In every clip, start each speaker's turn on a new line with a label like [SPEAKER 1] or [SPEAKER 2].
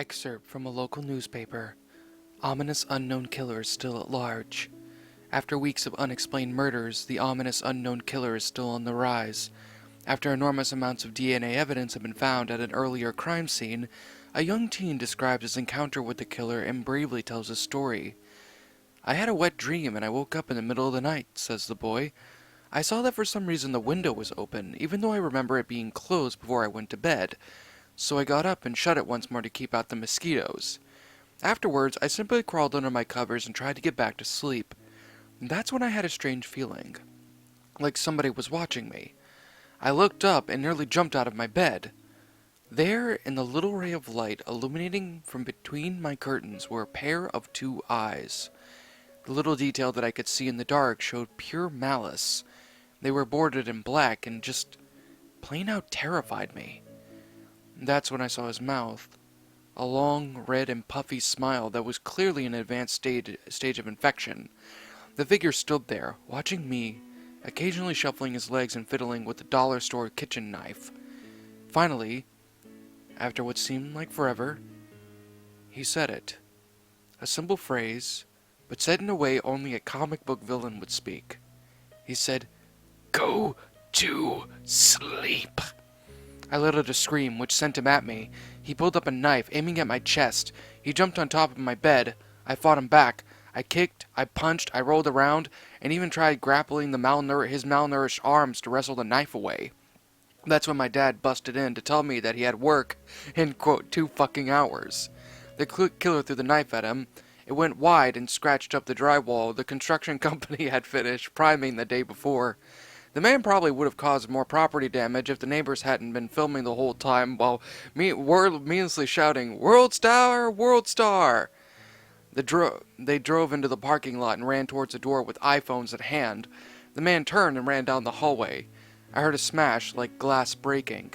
[SPEAKER 1] Excerpt from a local newspaper. Ominous unknown killer is still at large. After weeks of unexplained murders, the ominous unknown killer is still on the rise. After enormous amounts of DNA evidence have been found at an earlier crime scene, a young teen describes his encounter with the killer and bravely tells his story. "I had a wet dream and I woke up in the middle of the night," says the boy. "I saw that for some reason the window was open, even though I remember it being closed before I went to bed. So I got up and shut it once more to keep out the mosquitoes. Afterwards, I simply crawled under my covers and tried to get back to sleep. That's when I had a strange feeling, like somebody was watching me. I looked up and nearly jumped out of my bed. There, in the little ray of light illuminating from between my curtains, were a pair of two eyes. The little detail that I could see in the dark showed pure malice. They were bordered in black and just plain out terrified me. That's when I saw his mouth. A long, red, and puffy smile that was clearly an advanced stage of infection. The figure stood there, watching me, occasionally shuffling his legs and fiddling with the dollar store kitchen knife. Finally, after what seemed like forever, he said it. A simple phrase, but said in a way only a comic book villain would speak. He said, "Go to sleep." I let out a scream, which sent him at me. He pulled up a knife, aiming at my chest. He jumped on top of my bed. I fought him back. I kicked, I punched, I rolled around, and even tried grappling his malnourished arms to wrestle the knife away. That's when my dad busted in to tell me that he had work in, quote, 2 fucking hours. The killer threw the knife at him. It went wide and scratched up the drywall the construction company had finished priming the day before. The man probably would have caused more property damage if the neighbors hadn't been filming the whole time while meaninglessly shouting, "World Star! World Star!" They drove into the parking lot and ran towards the door with iPhones at hand. The man turned and ran down the hallway. I heard a smash, like glass breaking.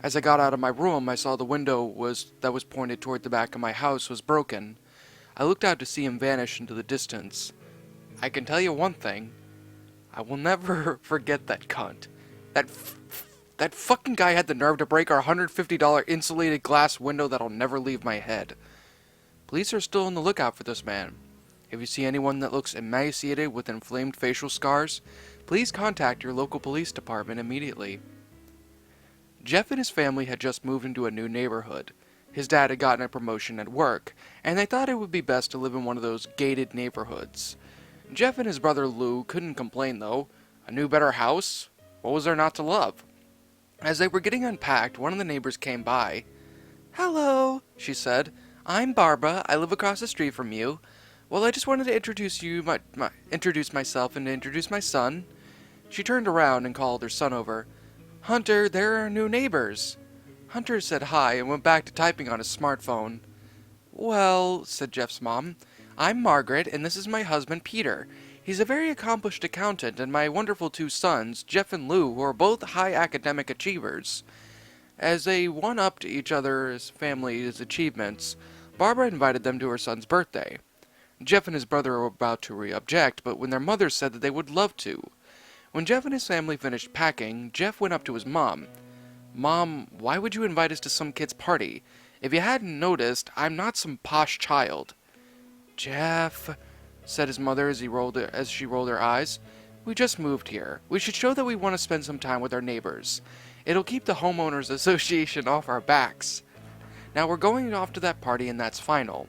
[SPEAKER 1] As I got out of my room, I saw the window that was pointed toward the back of my house was broken. I looked out to see him vanish into the distance. I can tell you one thing. I will never forget that cunt. That fucking guy had the nerve to break our $150 insulated glass window that'll never leave my head. Police are still on the lookout for this man. If you see anyone that looks emaciated with inflamed facial scars, please contact your local police department immediately. Jeff and his family had just moved into a new neighborhood. His dad had gotten a promotion at work, and they thought it would be best to live in one of those gated neighborhoods. Jeff and his brother Lou couldn't complain, though. A new, better house? What was there not to love? As they were getting unpacked, one of the neighbors came by. "Hello," she said. "I'm Barbara. I live across the street from you. Well, I just wanted to introduce myself and to introduce my son." She turned around and called her son over. "Hunter, there are new neighbors." Hunter said hi and went back to typing on his smartphone. "Well," said Jeff's mom, "I'm Margaret, and this is my husband, Peter. He's a very accomplished accountant, and my wonderful 2 sons, Jeff and Lou, who are both high academic achievers." As they one-upped each other's family's achievements, Barbara invited them to her son's birthday. Jeff and his brother were about to object, but when their mother said that they would love to. When Jeff and his family finished packing, Jeff went up to his mom. "Mom, why would you invite us to some kid's party? If you hadn't noticed, I'm not some posh child." "Jeff," said his mother as she rolled her eyes, "we just moved here. We should show that we want to spend some time with our neighbors. It'll keep the homeowners association off our backs. Now we're going off to that party and that's final."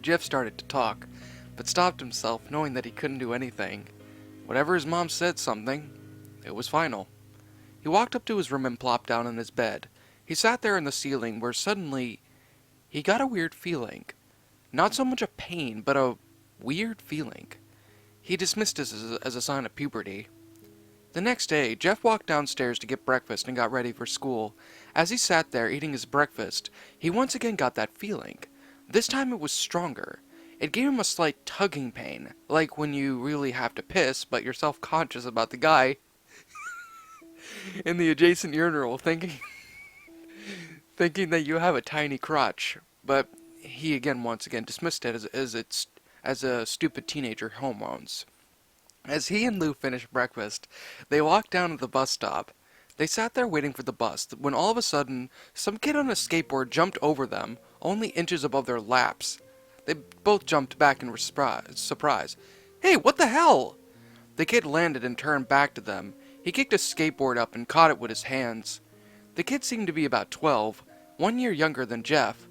[SPEAKER 1] Jeff started to talk, but stopped himself, knowing that he couldn't do anything. Whatever his mom said something, it was final. He walked up to his room and plopped down on his bed. He sat there in the ceiling where suddenly he got a weird feeling. Not so much a pain, but a weird feeling. He dismissed it as a sign of puberty. The next day, Jeff walked downstairs to get breakfast and got ready for school. As he sat there eating his breakfast, he once again got that feeling. This time it was stronger. It gave him a slight tugging pain, like when you really have to piss, but you're self-conscious about the guy in the adjacent urinal thinking that you have a tiny crotch. But he once again dismissed it as a stupid teenager hormones. As he and Lou finished breakfast, they walked down to the bus stop. They sat there waiting for the bus when all of a sudden, some kid on a skateboard jumped over them, only inches above their laps. They both jumped back in surprise. Hey, what the hell? The kid landed and turned back to them. He kicked a skateboard up and caught it with his hands. The kid seemed to be about 12, 1 year younger than Jeff.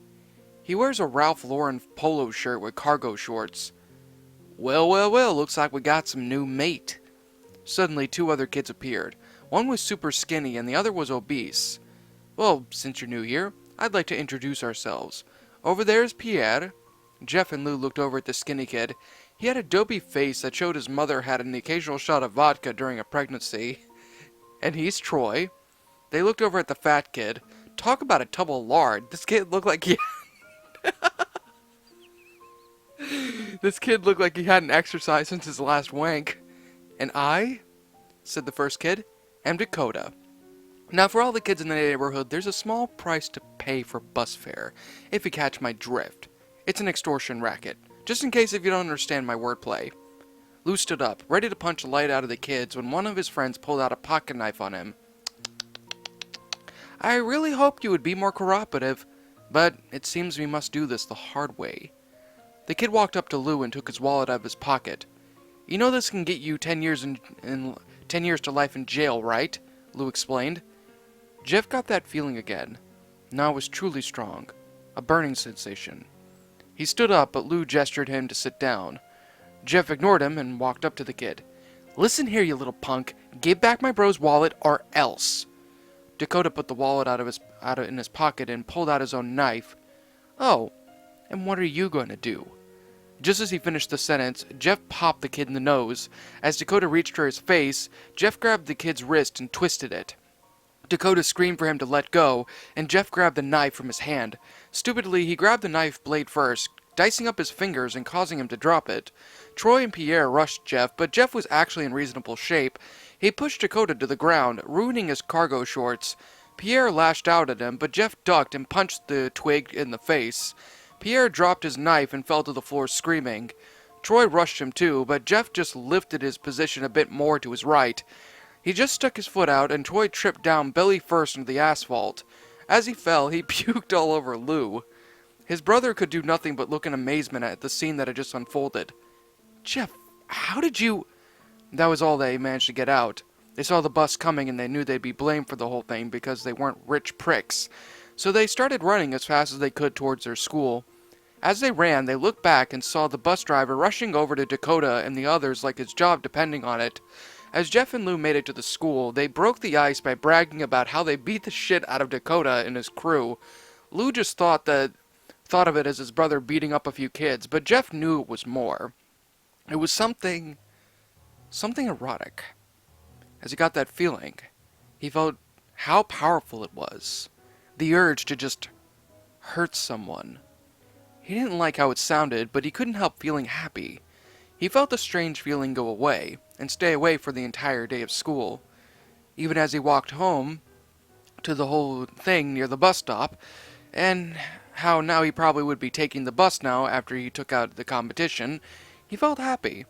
[SPEAKER 1] He wears a Ralph Lauren polo shirt with cargo shorts. Well, looks like we got some new mate. Suddenly, two other kids appeared. One was super skinny and the other was obese. Well, since you're new here, I'd like to introduce ourselves. Over there is Pierre. Jeff and Lou looked over at the skinny kid. He had a dopey face that showed his mother had an occasional shot of vodka during a pregnancy. And he's Troy. They looked over at the fat kid. Talk about a tub of lard. This kid looked like he... This kid looked like he hadn't exercised since his last wank. And I, said the first kid, am Dakota. Now, for all the kids in the neighborhood, there's a small price to pay for bus fare, if you catch my drift. It's an extortion racket, just in case if you don't understand my wordplay. Lou stood up, ready to punch the light out of the kids when one of his friends pulled out a pocket knife on him. I really hoped you would be more cooperative, but it seems we must do this the hard way. The kid walked up to Lou and took his wallet out of his pocket. You know this can get you 10 years 10 years to life in jail, right? Lou explained. Jeff got that feeling again. Now it was truly strong. A burning sensation. He stood up, but Lou gestured him to sit down. Jeff ignored him and walked up to the kid. Listen here, you little punk. Give back my bro's wallet or else. Dakota put the wallet in his pocket and pulled out his own knife. Oh, and what are you going to do? Just as he finished the sentence, Jeff popped the kid in the nose. As Dakota reached for his face, Jeff grabbed the kid's wrist and twisted it. Dakota screamed for him to let go, and Jeff grabbed the knife from his hand. Stupidly, he grabbed the knife blade first, dicing up his fingers and causing him to drop it. Troy and Pierre rushed Jeff, but Jeff was actually in reasonable shape. He pushed Dakota to the ground, ruining his cargo shorts. Pierre lashed out at him, but Jeff ducked and punched the twig in the face. Pierre dropped his knife and fell to the floor screaming. Troy rushed him too, but Jeff just lifted his position a bit more to his right. He just stuck his foot out, and Troy tripped down belly first into the asphalt. As he fell, he puked all over Lou. His brother could do nothing but look in amazement at the scene that had just unfolded. Jeff, how did you... That was all they managed to get out. They saw the bus coming and they knew they'd be blamed for the whole thing because they weren't rich pricks. So they started running as fast as they could towards their school. As they ran, they looked back and saw the bus driver rushing over to Dakota and the others like his job depending on it. As Jeff and Lou made it to the school, they broke the ice by bragging about how they beat the shit out of Dakota and his crew. Lou just thought of it as his brother beating up a few kids, but Jeff knew it was more. It was something erotic. As he got that feeling, he felt how powerful it was. The urge to just hurt someone. He didn't like how it sounded, but he couldn't help feeling happy. He felt the strange feeling go away, and stay away for the entire day of school. Even as he walked home to the whole thing near the bus stop, and how now he probably would be taking the bus now after he took out the competition, he felt happy.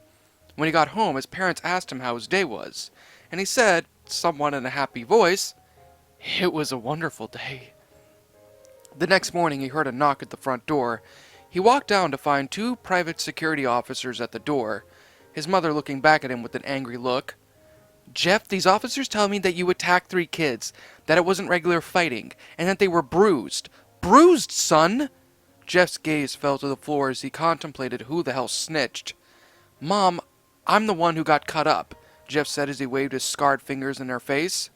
[SPEAKER 1] When he got home, his parents asked him how his day was, and he said, somewhat in a happy voice, "It was a wonderful day." The next morning, he heard a knock at the front door. He walked down to find two private security officers at the door, his mother looking back at him with an angry look. Jeff, these officers tell me that you attacked 3 kids, that it wasn't regular fighting, and that they were bruised. Bruised, son! Jeff's gaze fell to the floor as he contemplated who the hell snitched. Mom, I'm the one who got cut up, Jeff said as he waved his scarred fingers in her face.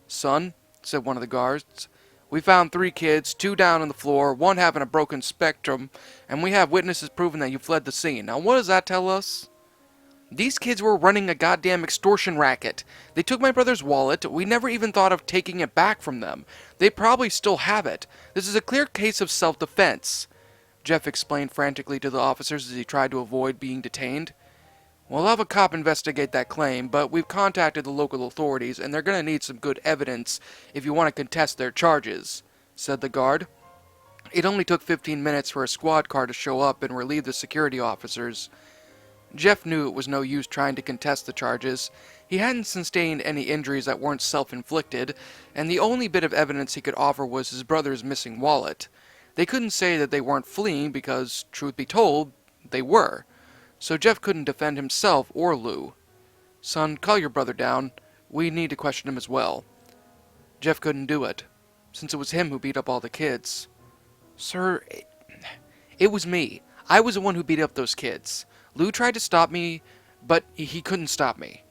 [SPEAKER 1] Son, said one of the guards, we found 3 kids, 2 down on the floor, 1 having a broken spectrum, and we have witnesses proving that you fled the scene. Now what does that tell us? These kids were running a goddamn extortion racket. They took my brother's wallet. We never even thought of taking it back from them. They probably still have it. This is a clear case of self-defense, Jeff explained frantically to the officers as he tried to avoid being detained. We'll have a cop investigate that claim, but we've contacted the local authorities, and they're going to need some good evidence if you want to contest their charges, said the guard. It only took 15 minutes for a squad car to show up and relieve the security officers. Jeff knew it was no use trying to contest the charges. He hadn't sustained any injuries that weren't self-inflicted, and the only bit of evidence he could offer was his brother's missing wallet. They couldn't say that they weren't fleeing because, truth be told, they were. So Jeff couldn't defend himself or Lou. Son, call your brother down. We need to question him as well. Jeff couldn't do it, since it was him who beat up all the kids. Sir, it was me. I was the one who beat up those kids. Lou tried to stop me, but he couldn't stop me.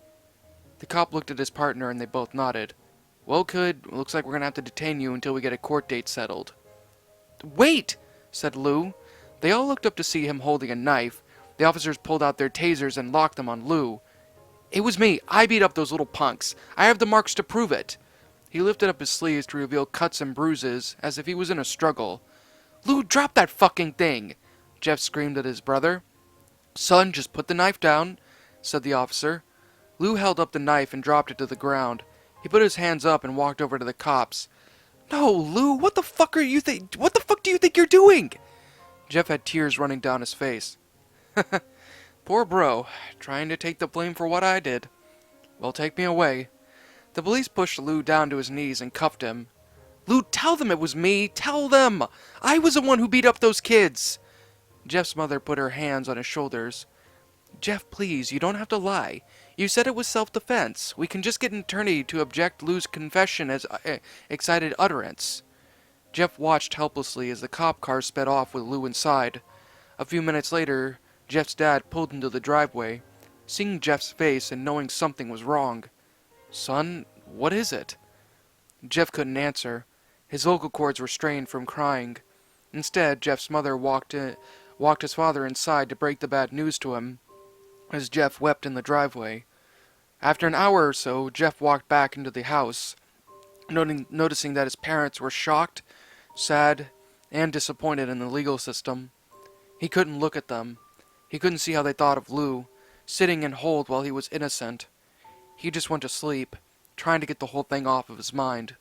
[SPEAKER 1] The cop looked at his partner and they both nodded. Well, kid, looks like we're gonna have to detain you until we get a court date settled. Wait, said Lou. They all looked up to see him holding a knife. The officers pulled out their tasers and locked them on Lou. It was me. I beat up those little punks. I have the marks to prove it. He lifted up his sleeves to reveal cuts and bruises, as if he was in a struggle. Lou, drop that fucking thing! Jeff screamed at his brother. Son, just put the knife down, said the officer. Lou held up the knife and dropped it to the ground. He put his hands up and walked over to the cops. No, Lou, what the fuck do you think you're doing? Jeff had tears running down his face. Poor bro, trying to take the blame for what I did. Well, take me away. The police pushed Lou down to his knees and cuffed him. Lou, tell them it was me. Tell them. I was the one who beat up those kids. Jeff's mother put her hands on his shoulders. Jeff, please, you don't have to lie. You said it was self-defense. We can just get an attorney to object Lou's confession as excited utterance. Jeff watched helplessly as the cop car sped off with Lou inside. A few minutes later, Jeff's dad pulled into the driveway. Seeing Jeff's face and knowing something was wrong. Son, what is it? Jeff couldn't answer. His vocal cords were strained from crying. Instead, Jeff's mother walked his father inside to break the bad news to him, as Jeff wept in the driveway. After an hour or so, Jeff walked back into the house, noticing that his parents were shocked, sad, and disappointed in the legal system. He couldn't look at them. He couldn't see how they thought of Lou, sitting in hold while he was innocent. He just went to sleep, trying to get the whole thing off of his mind.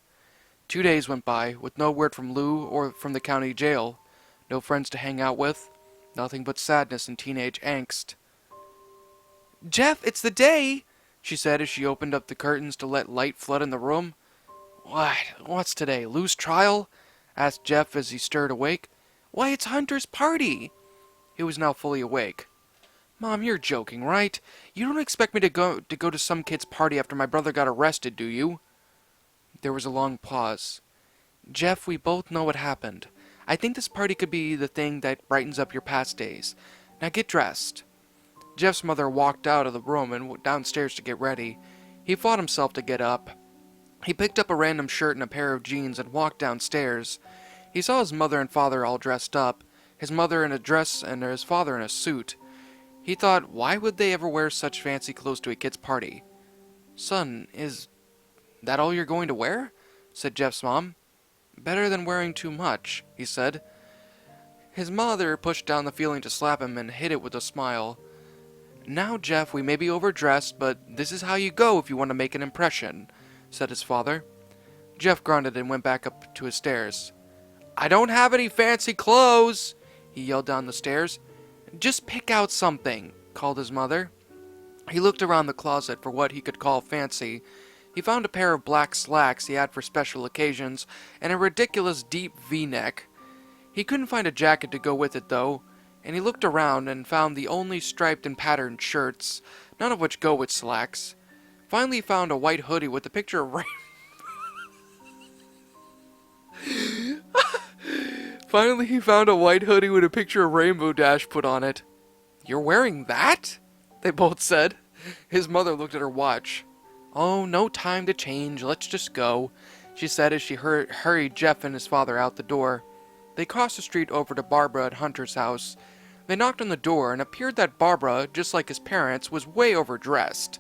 [SPEAKER 1] 2 days went by, with no word from Lou or from the county jail. No friends to hang out with. Nothing but sadness and teenage angst. Jeff, it's the day, she said as she opened up the curtains to let light flood in the room. What? What's today? Lou's trial? Asked Jeff as he stirred awake. Why, it's Hunter's party. He was now fully awake. Mom, you're joking, right? You don't expect me to go to some kid's party after my brother got arrested, do you? There was a long pause. Jeff, we both know what happened. I think this party could be the thing that brightens up your past days. Now get dressed. Jeff's mother walked out of the room and went downstairs to get ready. He fought himself to get up. He picked up a random shirt and a pair of jeans and walked downstairs. He saw his mother and father all dressed up, his mother in a dress and his father in a suit. He thought, why would they ever wear such fancy clothes to a kid's party? Son, is that all you're going to wear? Said Jeff's mom. Better than wearing too much, he said. His mother pushed down the feeling to slap him and hid it with a smile. Now, Jeff, we may be overdressed, but this is how you go if you want to make an impression, said his father. Jeff grunted and went back up to his stairs. I don't have any fancy clothes, he yelled down the stairs. Just pick out something, called his mother. He looked around the closet for what he could call fancy. He found a pair of black slacks he had for special occasions, and a ridiculous deep V-neck. He couldn't find a jacket to go with it, though, and he looked around and found the only striped and patterned shirts, none of which go with slacks. Finally he found a white hoodie with a picture of Finally he found a white hoodie with a picture of Rainbow Dash put on it. You're wearing that? They both said. His mother looked at her watch. Oh, no time to change. Let's just go, she said as she hurried Jeff and his father out the door. They crossed the street over to Barbara at Hunter's house. They knocked on the door and appeared that Barbara, just like his parents, was way overdressed.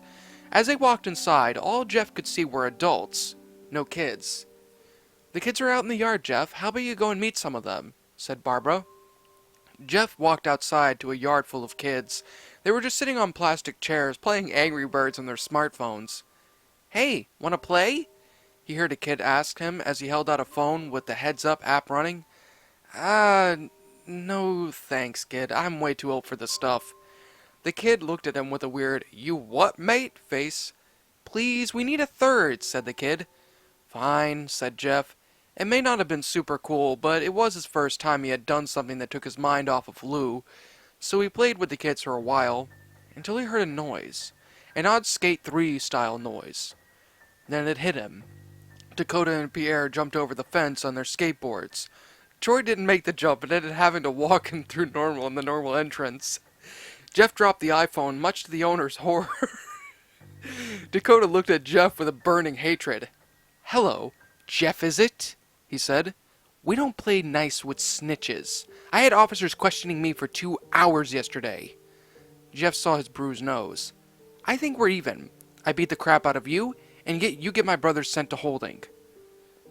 [SPEAKER 1] As they walked inside, all Jeff could see were adults, no kids. The kids are out in the yard, Jeff. How about you go and meet some of them, said Barbara. Jeff walked outside to a yard full of kids. They were just sitting on plastic chairs, playing Angry Birds on their smartphones. Hey, wanna play? He heard a kid ask him as he held out a phone with the Heads Up app running. No thanks, kid. I'm way too old for this stuff. The kid looked at him with a weird, you what, mate, face. Please, we need a third, said the kid. Fine, said Jeff. It may not have been super cool, but it was his first time he had done something that took his mind off of Lou, so he played with the kids for a while, until he heard a noise. An odd Skate 3 style noise. Then it hit him. Dakota and Pierre jumped over the fence on their skateboards. Troy didn't make the jump and ended having to walk in through normal in the normal entrance. Jeff dropped the iPhone, much to the owner's horror. Dakota looked at Jeff with a burning hatred. "Hello, Jeff is it?" he said. "We don't play nice with snitches. I had officers questioning me for 2 hours yesterday." Jeff saw his bruised nose. "I think we're even. I beat the crap out of you, and you get my brother sent to holding."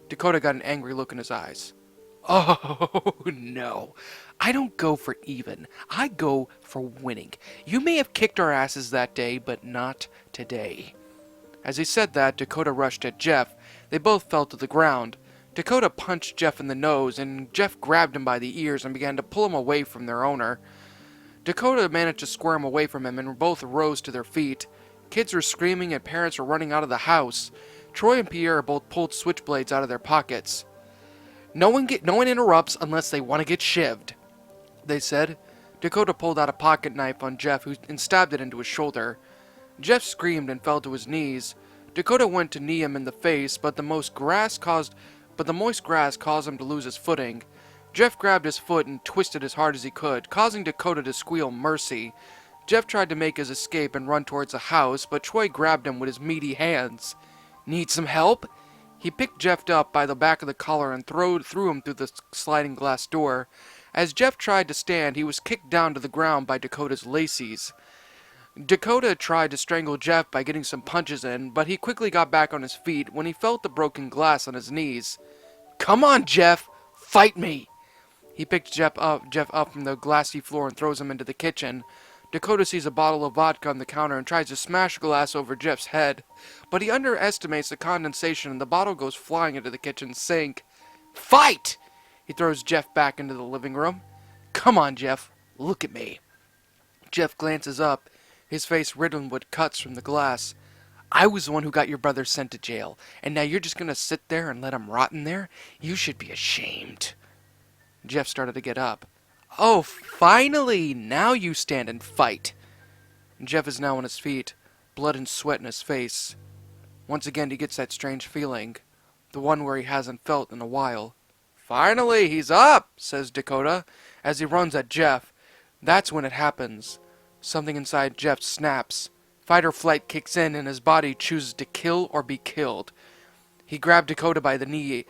[SPEAKER 1] Dakota got an angry look in his eyes. "Oh, no. I don't go for even. I go for winning. You may have kicked our asses that day, but not today." As he said that, Dakota rushed at Jeff. They both fell to the ground. Dakota punched Jeff in the nose, and Jeff grabbed him by the ears and began to pull him away from their owner. Dakota managed to squirm away from him, and both rose to their feet. Kids were screaming, and parents were running out of the house. Troy and Pierre both pulled switchblades out of their pockets. No one interrupts unless they want to get shivved," they said. Dakota pulled out a pocket knife on Jeff and stabbed it into his shoulder. Jeff screamed and fell to his knees. Dakota went to knee him in the face, but the moist grass caused him to lose his footing. Jeff grabbed his foot and twisted as hard as he could, causing Dakota to squeal mercy. Jeff tried to make his escape and run towards the house, but Troy grabbed him with his meaty hands. "Need some help?" He picked Jeff up by the back of the collar and threw him through the sliding glass door. As Jeff tried to stand, he was kicked down to the ground by Dakota's laces. Dakota tried to strangle Jeff by getting some punches in, but he quickly got back on his feet when he felt the broken glass on his knees. "Come on, Jeff! Fight me!" He picked Jeff up from the glassy floor and throws him into the kitchen. Dakota sees a bottle of vodka on the counter and tries to smash glass over Jeff's head, but he underestimates the condensation and the bottle goes flying into the kitchen sink. "Fight!" He throws Jeff back into the living room. "Come on, Jeff. Look at me." Jeff glances up, his face riddled with cuts from the glass. "I was the one who got your brother sent to jail, and now you're just gonna sit there and let him rot in there? You should be ashamed." Jeff started to get up. "Oh, finally! Now you stand and fight." Jeff is now on his feet, blood and sweat in his face. Once again he gets that strange feeling, the one where he hasn't felt in a while. "Finally, he's up," says Dakota, as he runs at Jeff. That's when it happens. Something inside Jeff snaps. Fight or flight kicks in and his body chooses to kill or be killed. He grabbed Dakota by the knee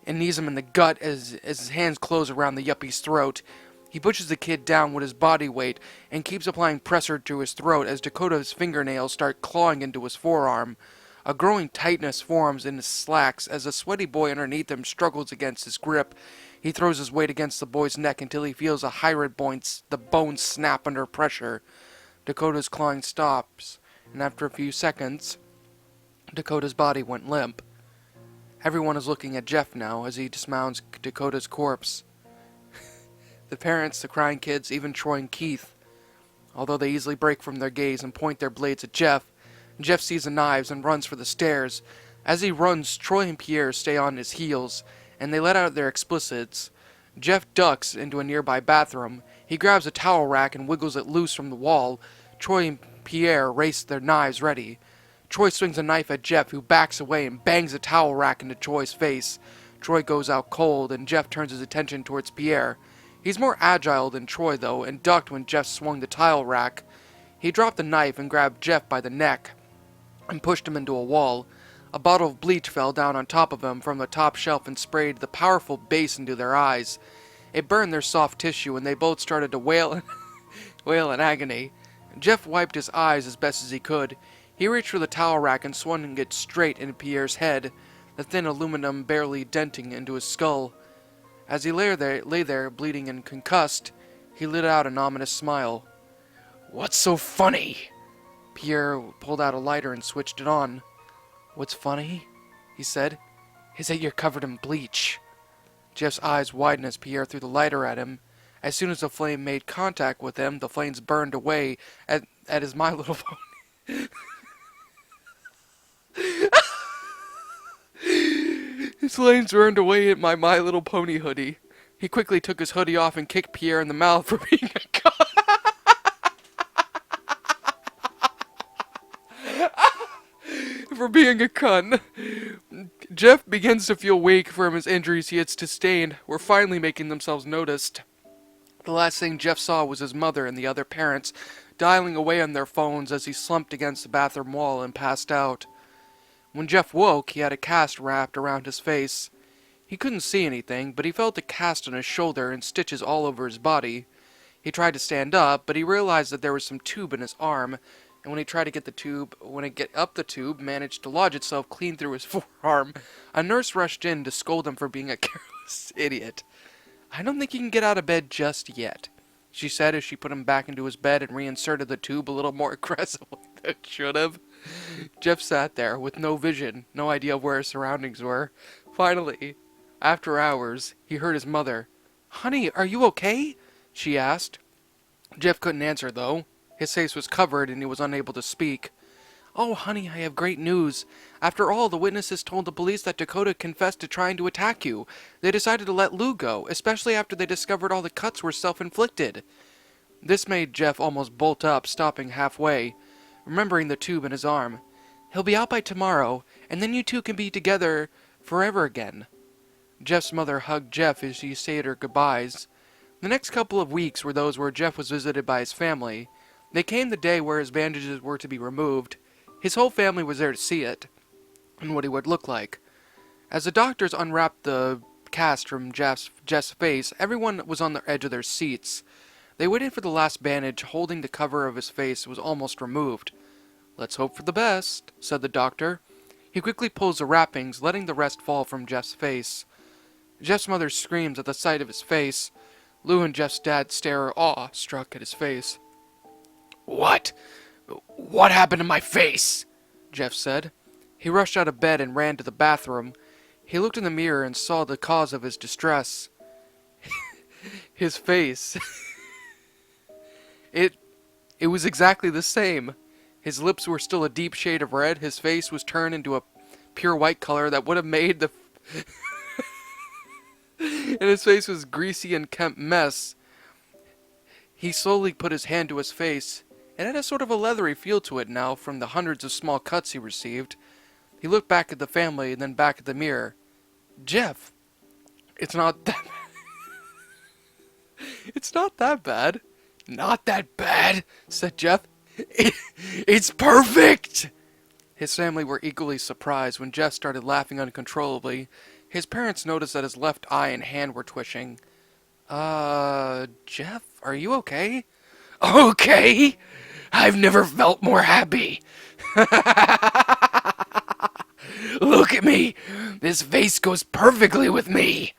[SPEAKER 1] and knees him in the gut as his hands close around the yuppie's throat. He pushes the kid down with his body weight and keeps applying pressure to his throat as Dakota's fingernails start clawing into his forearm. A growing tightness forms in his slacks as the sweaty boy underneath him struggles against his grip. He throws his weight against the boy's neck until he feels the bones snap under pressure. Dakota's clawing stops, and after a few seconds, Dakota's body went limp. Everyone is looking at Jeff now as he dismounts Dakota's corpse. The parents, the crying kids, even Troy and Keith. Although they easily break from their gaze and point their blades at Jeff, Jeff sees the knives and runs for the stairs. As he runs, Troy and Pierre stay on his heels, and they let out their explicits. Jeff ducks into a nearby bathroom. He grabs a towel rack and wiggles it loose from the wall. Troy and Pierre race their knives ready. Troy swings a knife at Jeff, who backs away and bangs the towel rack into Troy's face. Troy goes out cold, and Jeff turns his attention towards Pierre. He's more agile than Troy, though, and ducked when Jeff swung the tile rack. He dropped the knife and grabbed Jeff by the neck and pushed him into a wall. A bottle of bleach fell down on top of him from the top shelf and sprayed the powerful base into their eyes. It burned their soft tissue, and they both started to wail in agony. Jeff wiped his eyes as best as he could. He reached for the towel rack and swung it straight into Pierre's head, the thin aluminum barely denting into his skull. As he lay there, bleeding and concussed, he let out an ominous smile. "What's so funny?" Pierre pulled out a lighter and switched it on. "What's funny," he said, "is that you're covered in bleach." Jeff's eyes widened as Pierre threw the lighter at him. As soon as the flame made contact with him, the flames burned away at his My Little Pony. Slane's earned away at my My Little Pony hoodie. He quickly took his hoodie off and kicked Pierre in the mouth for being a for being a cunt. Jeff begins to feel weak from his injuries he had sustained were finally making themselves noticed. The last thing Jeff saw was his mother and the other parents dialing away on their phones as he slumped against the bathroom wall and passed out. When Jeff woke, he had a cast wrapped around his face. He couldn't see anything, but he felt a cast on his shoulder and stitches all over his body. He tried to stand up, but he realized that there was some tube in his arm, and when he tried to get up the tube, managed to lodge itself clean through his forearm. A nurse rushed in to scold him for being a careless idiot. "I don't think you can get out of bed just yet," she said as she put him back into his bed and reinserted the tube a little more aggressively than it should have. Jeff sat there with no vision, no idea of where his surroundings were. Finally, after hours, he heard his mother. "Honey, are you okay?" she asked. Jeff couldn't answer, though. His face was covered and he was unable to speak. "Oh, honey, I have great news. After all, the witnesses told the police that Dakota confessed to trying to attack you. They decided to let Lou go, especially after they discovered all the cuts were self-inflicted." This made Jeff almost bolt up, stopping halfway, remembering the tube in his arm. "He'll be out by tomorrow, and then you two can be together forever again." Jeff's mother hugged Jeff as she said her goodbyes. The next couple of weeks were those where Jeff was visited by his family. They came the day where his bandages were to be removed. His whole family was there to see it, and what he would look like. As the doctors unwrapped the cast from Jeff's face, everyone was on the edge of their seats. They waited for the last bandage holding the cover of his face was almost removed. "Let's hope for the best," said the doctor. He quickly pulls the wrappings, letting the rest fall from Jeff's face. Jeff's mother screams at the sight of his face. Lou and Jeff's dad stare awe-struck at his face. What happened to my face?" Jeff said. He rushed out of bed and ran to the bathroom. He looked in the mirror and saw the cause of his distress. His face. It was exactly the same. His lips were still a deep shade of red. His face was turned into a pure white color that would have made the... and his face was greasy and kempt mess. He slowly put his hand to his face. It had a sort of a leathery feel to it now from the hundreds of small cuts he received. He looked back at the family and then back at the mirror. "Jeff, it's not that It's not that bad." "Not that bad," said Jeff. It's perfect!" His family were equally surprised when Jeff started laughing uncontrollably. His parents noticed that his left eye and hand were twitching. Jeff, are you okay?" "Okay? I've never felt more happy." "Look at me! This face goes perfectly with me!"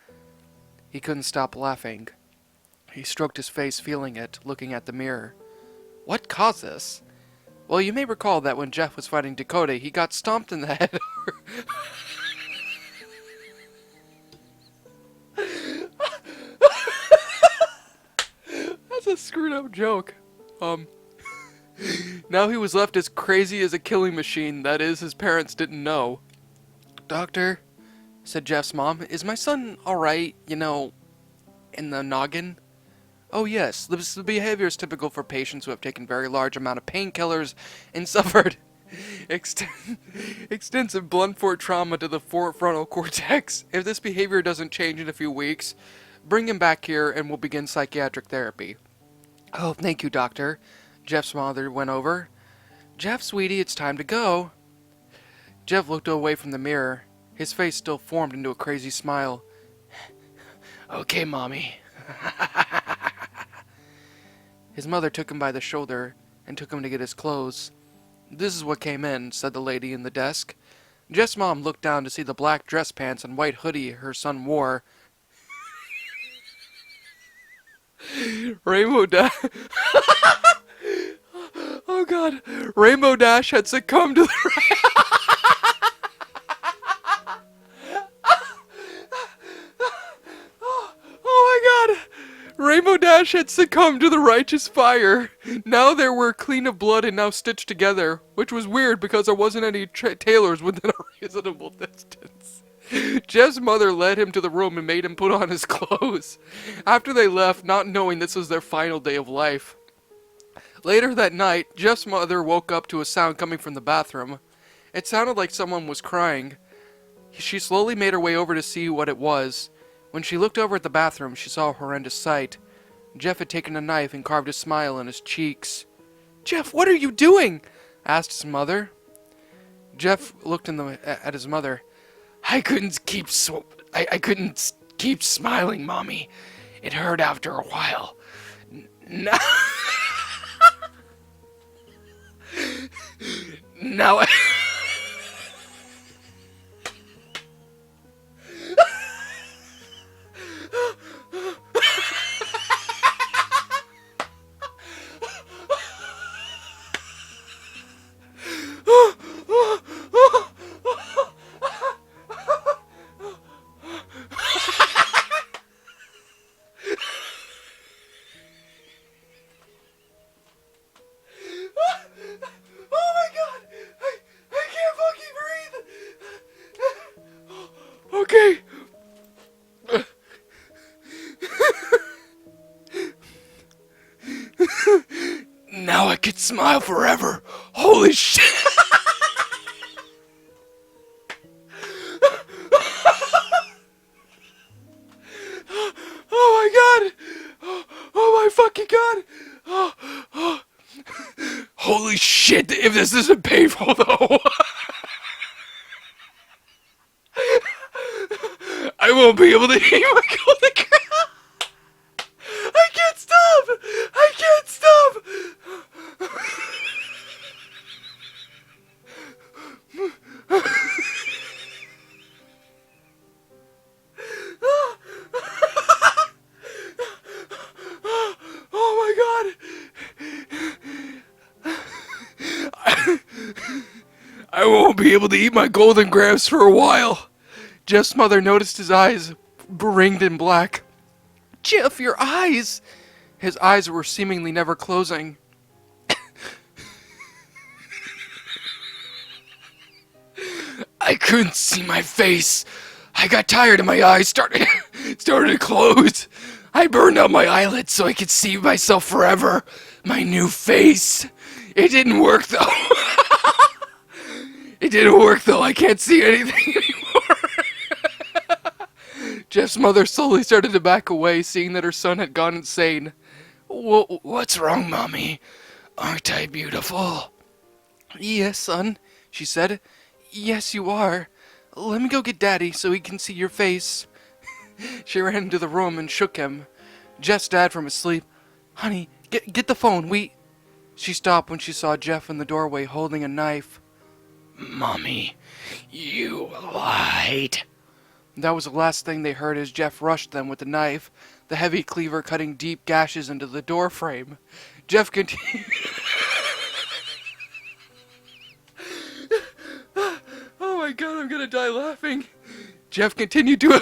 [SPEAKER 1] He couldn't stop laughing. He stroked his face, feeling it, looking at the mirror. What caused this? Well, you may recall that when Jeff was fighting Dakota, he got stomped in the head. That's a screwed up joke. Now he was left as crazy as a killing machine, that is, his parents didn't know. "Doctor," said Jeff's mom, "is my son alright, in the noggin?" "Oh yes, the behavior is typical for patients who have taken very large amount of painkillers and suffered extensive blunt force trauma to the frontal cortex. If this behavior doesn't change in a few weeks, bring him back here and we'll begin psychiatric therapy." "Oh, thank you, doctor." Jeff's mother went over. "Jeff, sweetie, it's time to go." Jeff looked away from the mirror. His face still formed into a crazy smile. "Okay, Mommy." His mother took him by the shoulder and took him to get his clothes. "This is what came in," said the lady in the desk. Jeff's mom looked down to see the black dress pants and white hoodie her son wore. Rainbow Dash... Oh god. Rainbow Dash had succumbed to the... Oh my god. Rainbow Dash had succumbed to the righteous fire. Now they were clean of blood and now stitched together, which was weird because there wasn't any tailors within a reasonable distance. Jeff's mother led him to the room and made him put on his clothes. After they left, not knowing this was their final day of life. Later that night, Jeff's mother woke up to a sound coming from the bathroom. It sounded like someone was crying. She slowly made her way over to see what it was. When she looked over at the bathroom, she saw a horrendous sight. Jeff had taken a knife and carved a smile on his cheeks. "Jeff, what are you doing?" asked his mother. Jeff looked at his mother. I couldn't keep smiling, Mommy. It hurt after a while. Now, now I... Okay. Now I could smile forever. Holy shit. Oh my god. Oh my fucking god. Holy shit, if this isn't painful though. I won't be able to eat my golden crown. I can't stop. I can't stop. Oh my god. I won't be able to eat my golden grams for a while. Jeff's mother noticed his eyes ringed in black. Jeff, your eyes! His eyes were seemingly never closing. I couldn't see my face. I got tired and my eyes started to close. I burned out my eyelids so I could see myself forever. My new face. It didn't work though. It didn't work though. I can't see anything anymore. Jeff's mother slowly started to back away, seeing that her son had gone insane. What's wrong, Mommy? Aren't I beautiful? Yes, son, she said. Yes, you are. Let me go get Daddy so he can see your face. She ran into the room and shook him. Jeff's dad from his sleep. Honey, get the phone. She stopped when she saw Jeff in the doorway holding a knife. Mommy, you lied. That was the last thing they heard as Jeff rushed them with the knife, the heavy cleaver cutting deep gashes into the door frame. Jeff continued... Oh my god, I'm gonna die laughing. Jeff continued to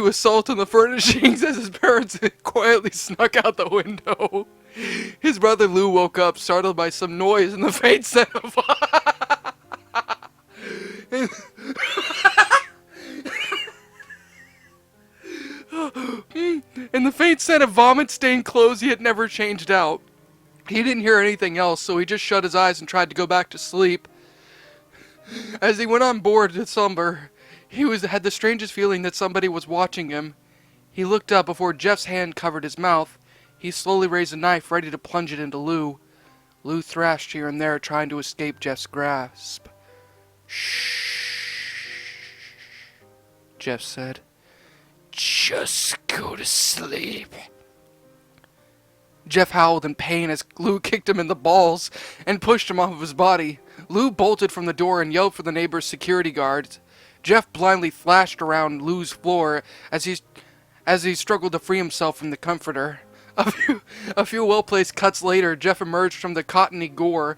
[SPEAKER 1] assault on the furnishings as his parents quietly snuck out the window. His brother Lou woke up, startled by some noise and the faint scent of... and the faint scent of vomit-stained clothes he had never changed out. He didn't hear anything else, so he just shut his eyes and tried to go back to sleep. As he went on board to slumber, he had the strangest feeling that somebody was watching him. He looked up before Jeff's hand covered his mouth. He slowly raised a knife, ready to plunge it into Lou. Lou thrashed here and there, trying to escape Jeff's grasp. Shh, Jeff said. Just go to sleep. Jeff howled in pain as Lou kicked him in the balls and pushed him off of his body. Lou bolted from the door and yelled for the neighbor's security guards. Jeff blindly flashed around Lou's floor as he struggled to free himself from the comforter. A few well-placed cuts later, Jeff emerged from the cottony gore.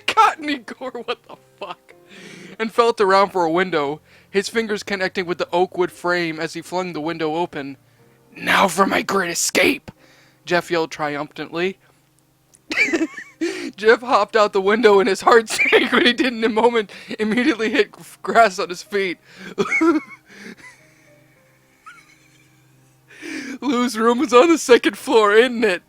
[SPEAKER 1] Cottony gore, what the fuck? And felt around for a window, his fingers connecting with the oak wood frame as he flung the window open. Now for my great escape! Jeff yelled triumphantly. Jeff hopped out the window and his heart sank when he did in a moment, immediately hit grass on his feet. Lou's room was on the second floor, isn't it?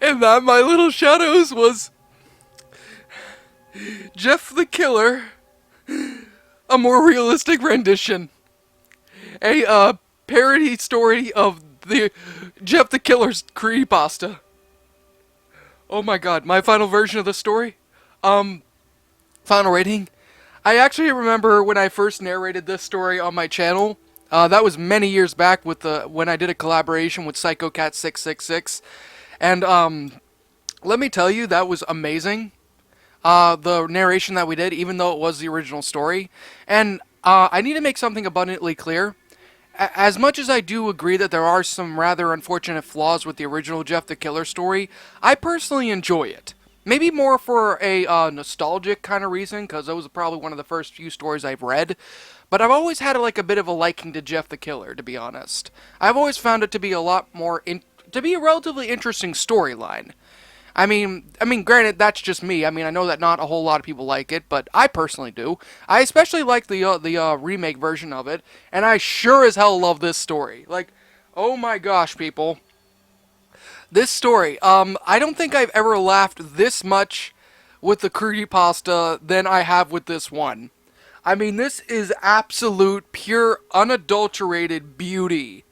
[SPEAKER 1] And that, my little shadows, was Jeff the Killer, a more realistic rendition. A parody story of the Jeff the Killer's Creepypasta. Oh my god, my final version of the story? Final rating? I actually remember when I first narrated this story on my channel. That was many years back with when I did a collaboration with PsychoCat666. And let me tell you, that was amazing. The narration that we did, even though it was the original story. And I need to make something abundantly clear. As much as I do agree that there are some rather unfortunate flaws with the original Jeff the Killer story, I personally enjoy it. Maybe more for a nostalgic kind of reason, because that was probably one of the first few stories I've read. But I've always had like a bit of a liking to Jeff the Killer, to be honest. I've always found it to be a lot more to be a relatively interesting storyline. I mean, granted, that's just me. I mean, I know that not a whole lot of people like it, but I personally do. I especially like the remake version of it, and I sure as hell love this story. Like, oh my gosh, people. This story, I don't think I've ever laughed this much with the creepypasta than I have with this one. I mean, this is absolute, pure, unadulterated beauty.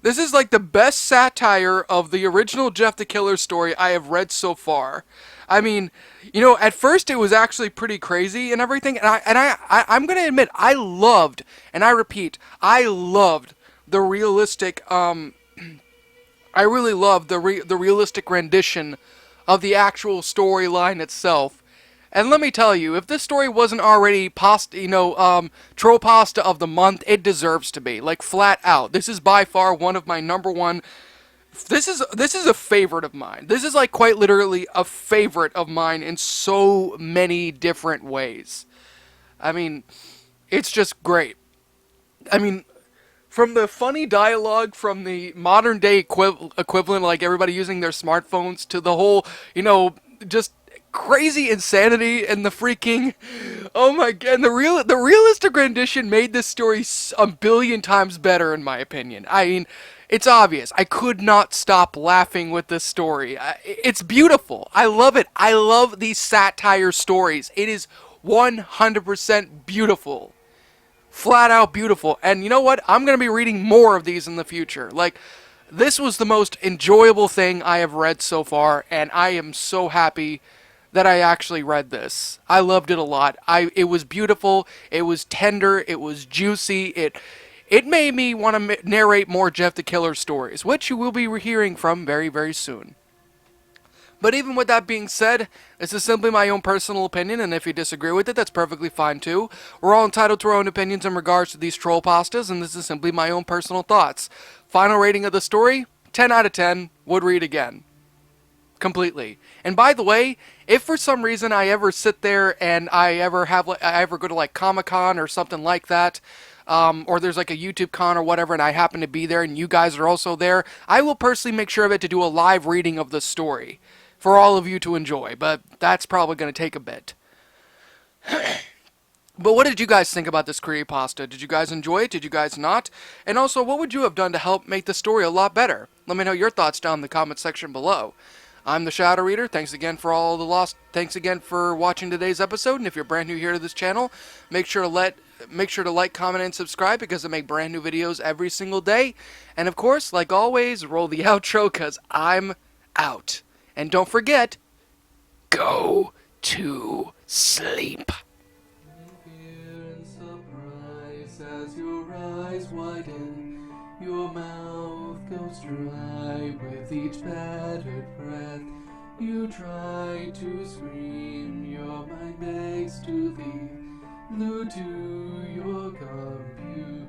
[SPEAKER 1] This is like the best satire of the original Jeff the Killer story I have read so far. I mean, you know, at first it was actually pretty crazy and everything, and I'm gonna admit, I loved, and I repeat, I loved the realistic, I really loved the realistic rendition of the actual storyline itself. And let me tell you, if this story wasn't already troll pasta of the month, it deserves to be. Like, flat out. This is by far one of my number one. This is a favorite of mine. This is like quite literally a favorite of mine in so many different ways. I mean, it's just great. I mean, from the funny dialogue from the modern day equivalent, like everybody using their smartphones, to the whole, just crazy insanity and the freaking, oh my god, and the realistic rendition made this story a billion times better, in my opinion. I mean, it's obvious. I could not stop laughing with this story. It's beautiful. I love it. I love these satire stories. It is 100% beautiful. Flat out beautiful. And you know what? I'm going to be reading more of these in the future. Like, this was the most enjoyable thing I have read so far, and I am so happy that I actually read this. I loved it a lot. It was beautiful, it was tender, it was juicy, it made me want to narrate more Jeff the Killer stories, which you will be hearing from very, very soon. But even with that being said, this is simply my own personal opinion, and if you disagree with it, that's perfectly fine too. We're all entitled to our own opinions in regards to these troll pastas, and this is simply my own personal thoughts. Final rating of the story, 10 out of 10, would read again. Completely. And by the way, if for some reason I ever sit there and I ever go to like Comic-Con or something like that, or there's like a YouTube con or whatever, and I happen to be there and you guys are also there, I will personally make sure of it to do a live reading of the story for all of you to enjoy, but that's probably going to take a bit. But what did you guys think about this creepypasta? Did you guys enjoy it? Did you guys not? And also, what would you have done to help make the story a lot better? Let me know your thoughts down in the comment section below. I'm the Shadow Reader. Thanks again for all the lost. Thanks again for watching today's episode. And if you're brand new here to this channel, make sure to like, comment, and subscribe, because I make brand new videos every single day. And of course, like always, roll the outro, because I'm out. And don't forget, go to sleep. As your eyes widen
[SPEAKER 2] Your mouth goes dry with each battered breath. You try to scream, your mind begs to leave. Glued to your computer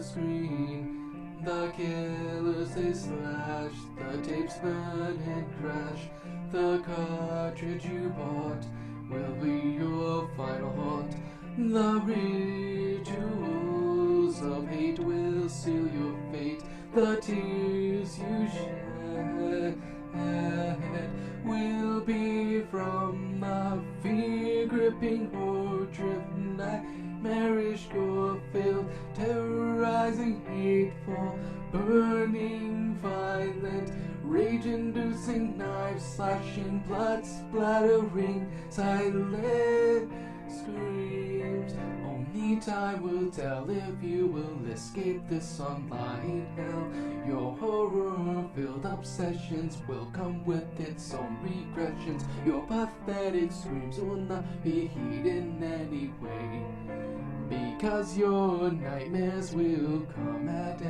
[SPEAKER 2] screen. The killers they slash, the tapes burn and crash. The cartridge you bought will be your final haunt. The rituals of hate will seal your fate. The tears you shed will be from the fear-gripping horror-driven nightmarish gore-filled, terrorizing, hateful, burning, violent, rage-inducing, knife-slashing, blood-splattering, silent screams. Only time will tell if you will escape this online hell. Your horror-filled obsessions will come with its own regressions. Your pathetic screams will not be heeded in any way, because your nightmares will come at